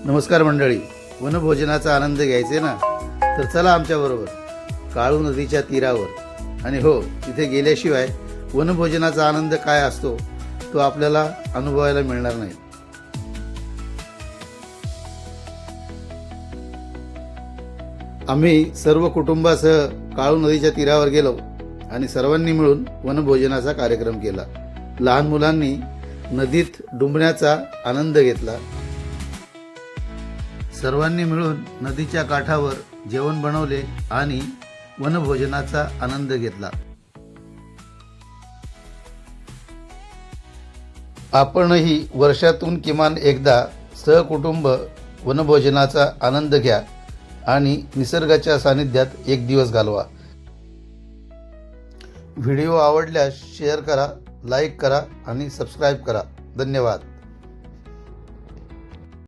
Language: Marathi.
नमस्कार मंडळी, वनभोजनाचा आनंद घ्यायचे ना, तर चला आमच्याबरोबर काळू नदीच्या तीरावर. आणि हो, तिथे गेल्याशिवाय वनभोजनाचा आनंद काय असतो तो आपल्याला अनुभवायला मिळणार नाही. आम्ही सर्व कुटुंबासह काळू नदीच्या तीरावर गेलो आणि सर्वांनी मिळून वनभोजनाचा कार्यक्रम केला. लहान मुलांनी नदीत डुंबण्याचा आनंद घेतला. सर्वांनी मिळून नदीच्या काठावर जेवण बनवले आणि वनभोजनाचा आनंद घेतला. आपणही वर्षातून किमान एकदा सहकुटुंब वनभोजनाचा आनंद घ्या आणि निसर्गाच्या सानिध्यात एक दिवस घालवा. व्हिडिओ आवडल्यास शेअर करा, लाईक करा आणि सबस्क्राईब करा. धन्यवाद.